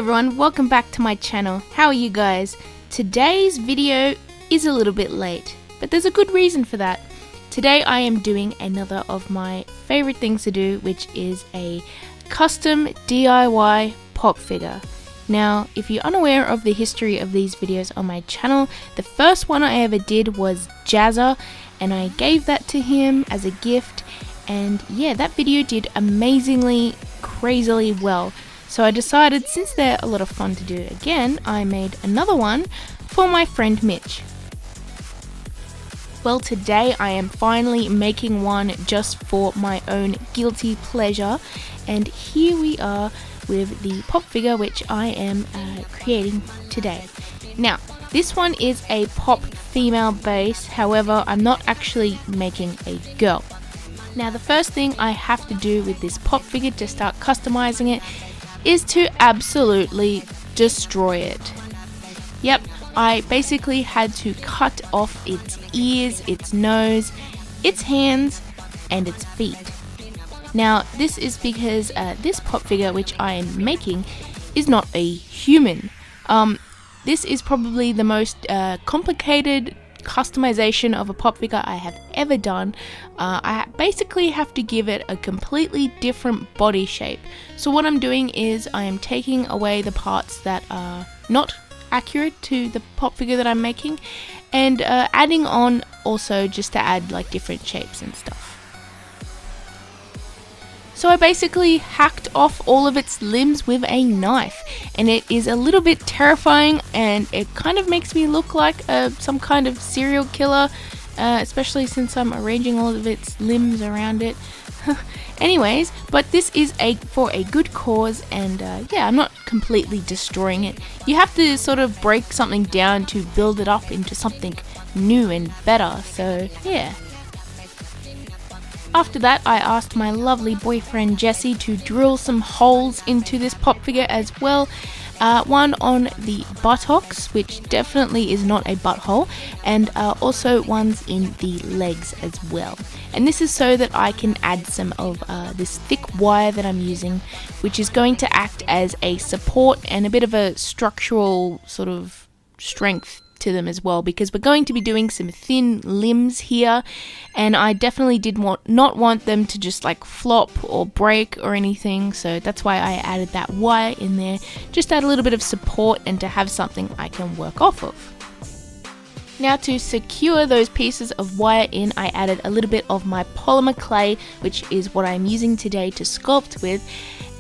everyone, welcome back to my channel. How are you guys? Today's video is a little bit late, but there's a good reason for that. Today I am doing another of my favorite things to do, which is a custom DIY pop figure. Now, if you're unaware of the history of these videos on my channel, the first one I ever did was Jazza, and I gave that to him as a gift, and yeah, that video did amazingly, crazily well. So I decided, since they're a lot of fun to do again, I made another one for my friend Mitch. Well, today I am finally making one just for my own guilty pleasure, and here we are with the pop figure which I am creating today. Now, this one is a pop female base, however I'm not actually making a girl. Now, the first thing I have to do with this pop figure to start customizing it is to absolutely destroy it. Yep, I basically had to cut off its ears, its nose, its hands, and its feet. Now, this is because this pop figure which I am making is not a human. This is probably the most complicated customization of a pop figure I have ever done. I basically have to give it a completely different body shape. So what I'm doing is I am taking away the parts that are not accurate to the pop figure that I'm making, and adding on also just to add like different shapes and stuff. So I basically hacked off all of its limbs with a knife, and it is a little bit terrifying, and it kind of makes me look like some kind of serial killer, especially since I'm arranging all of its limbs around it. Anyways, but this is for a good cause, and yeah, I'm not completely destroying it. You have to sort of break something down to build it up into something new and better, so yeah. After that, I asked my lovely boyfriend Jesse to drill some holes into this pop figure as well. One on the buttocks, which definitely is not a butthole, and also ones in the legs as well. And this is so that I can add some of this thick wire that I'm using, which is going to act as a support and a bit of a structural sort of strength to them as well, because we're going to be doing some thin limbs here, and I definitely did not want them to just like flop or break or anything, so that's why I added that wire in there, just to add a little bit of support and to have something I can work off of. Now, to secure those pieces of wire in, I added a little bit of my polymer clay, which is what I'm using today to sculpt with,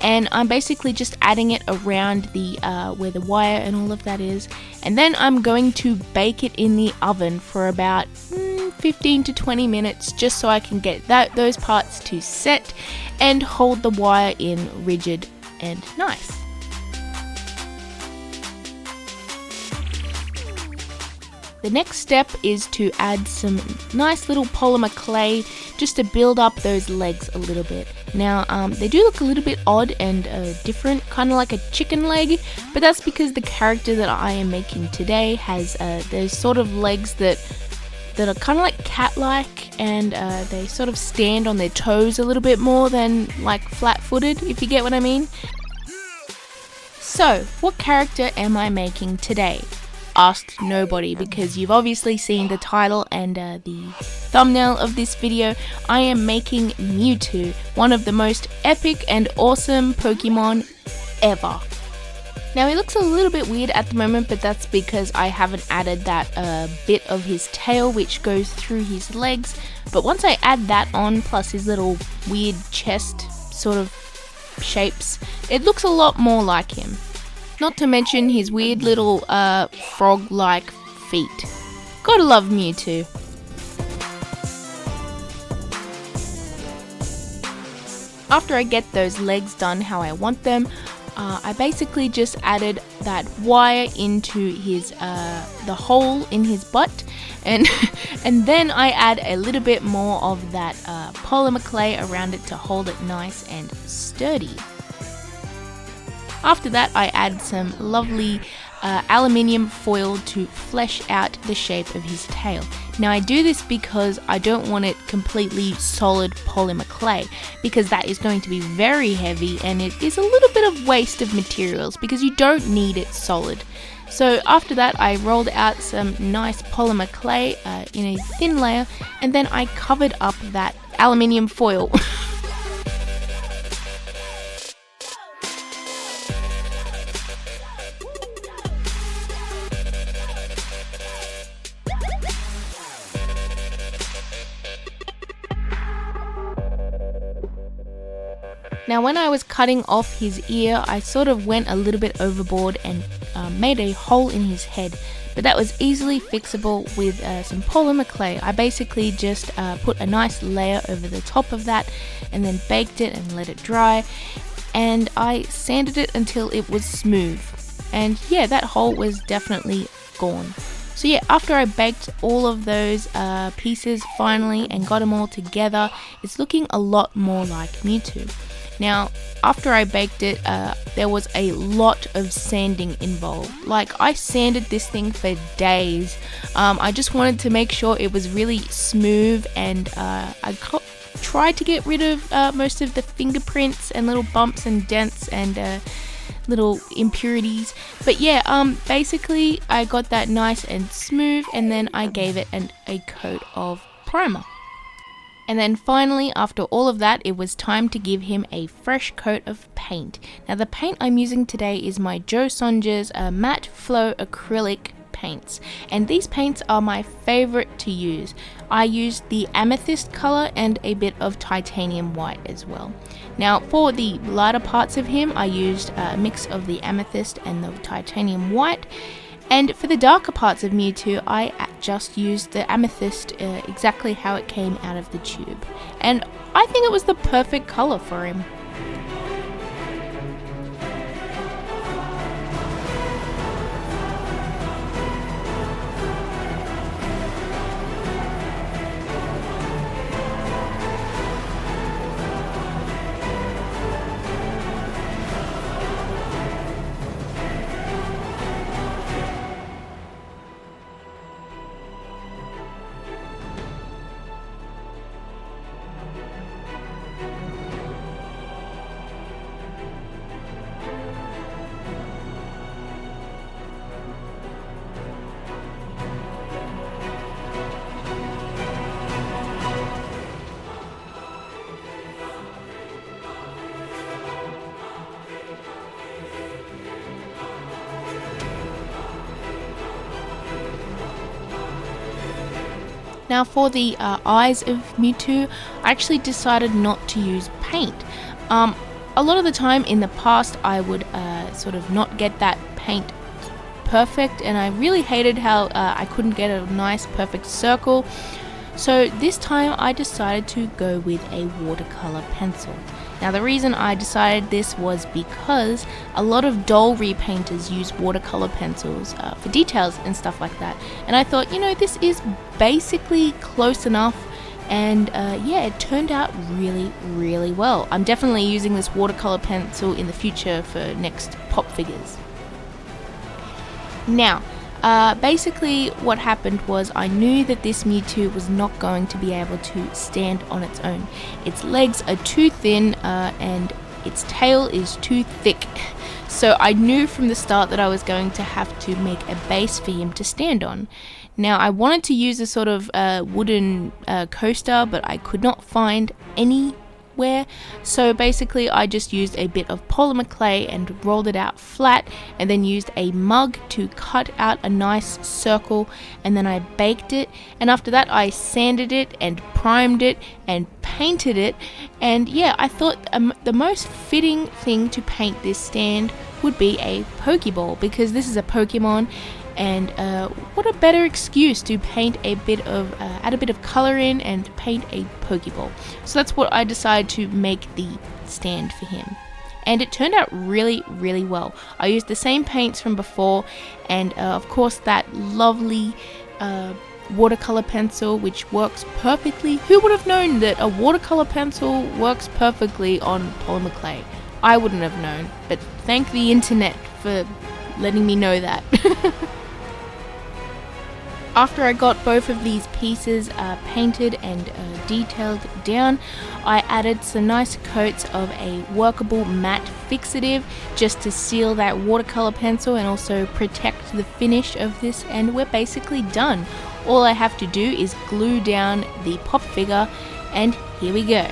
and I'm basically just adding it around the where the wire and all of that is, and then I'm going to bake it in the oven for about 15 to 20 minutes, just so I can get those parts to set and hold the wire in rigid and nice. The next step is to add some nice little polymer clay just to build up those legs a little bit. Now, they do look a little bit odd and different, kind of like a chicken leg, but that's because the character that I am making today has those sort of legs that are kind of like cat-like, and they sort of stand on their toes a little bit more than like flat-footed, if you get what I mean. So, what character am I making today? Asked nobody, because you've obviously seen the title and the thumbnail of this video. I am making MEWTWO, one of the most epic and awesome Pokemon ever. Now, he looks a little bit weird at the moment, but that's because I haven't added that bit of his tail which goes through his legs, but once I add that on, plus his little weird chest sort of shapes, it looks a lot more like him. Not to mention his weird little frog-like feet. Gotta love MEWTWO. After I get those legs done how I want them, I basically just added that wire into his the hole in his butt, and then I add a little bit more of that polymer clay around it to hold it nice and sturdy. After that, I add some lovely aluminium foil to flesh out the shape of his tail. Now I do this because I don't want it completely solid polymer clay, because that is going to be very heavy and it is a little bit of waste of materials because you don't need it solid. So after that, I rolled out some nice polymer clay in a thin layer, and then I covered up that aluminium foil. Now when I was cutting off his ear, I sort of went a little bit overboard and made a hole in his head, but that was easily fixable with some polymer clay. I basically just put a nice layer over the top of that and then baked it and let it dry, and I sanded it until it was smooth, and yeah, that hole was definitely gone. So yeah, after I baked all of those pieces finally and got them all together, it's looking a lot more like MEWTWO. Now, after I baked it, there was a lot of sanding involved. Like, I sanded this thing for days. I just wanted to make sure it was really smooth, and I tried to get rid of most of the fingerprints and little bumps and dents and little impurities. But yeah, basically I got that nice and smooth, and then I gave it a coat of primer. And then finally, after all of that, it was time to give him a fresh coat of paint. Now the paint I'm using today is my Joe Sonja's Matte Flow acrylic paints, and these paints are my favorite to use. I used the amethyst color and a bit of titanium white as well. Now for the lighter parts of him, I used a mix of the amethyst and the titanium white. And for the darker parts of MEWTWO, I just used the amethyst exactly how it came out of the tube. And I think it was the perfect color for him. Now for the eyes of MEWTWO, I actually decided not to use paint. A lot of the time in the past I would sort of not get that paint perfect, and I really hated how I couldn't get a nice perfect circle. So this time I decided to go with a watercolor pencil. Now the reason I decided this was because a lot of doll repainters use watercolor pencils for details and stuff like that, and I thought, you know, this is basically close enough, and yeah, it turned out really well. I'm definitely using this watercolor pencil in the future for next pop figures. Now basically what happened was I knew that this MEWTWO was not going to be able to stand on its own. Its legs are too thin and its tail is too thick. So I knew from the start that I was going to have to make a base for him to stand on. Now I wanted to use a sort of wooden coaster, but I could not find anywhere. So basically I just used a bit of polymer clay and rolled it out flat, and then used a mug to cut out a nice circle, and then I baked it, and after that I sanded it and primed it and painted it. And yeah, I thought the most fitting thing to paint this stand would be a Pokeball, because this is a Pokemon, and what a better excuse to paint a bit of add a bit of color in and paint a Pokeball. So that's what I decided to make the stand for him, and it turned out really well. I used the same paints from before, and of course that lovely watercolor pencil, which works perfectly. Who would have known that a watercolor pencil works perfectly on polymer clay? I wouldn't have known, but thank the internet for letting me know that. After I got both of these pieces painted and detailed down, I added some nice coats of a workable matte fixative just to seal that watercolor pencil and also protect the finish of this, and we're basically done. All I have to do is glue down the pop figure, and here we go.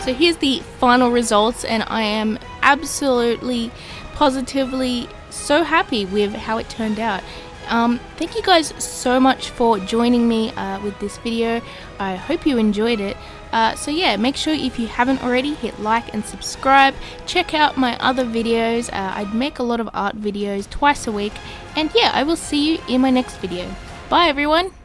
So here's the final results, and I am absolutely, positively so happy with how it turned out. Thank you guys so much for joining me with this video. I hope you enjoyed it. So yeah, make sure if you haven't already, hit like and subscribe. Check out my other videos. I make a lot of art videos twice a week. And yeah, I will see you in my next video. Bye everyone!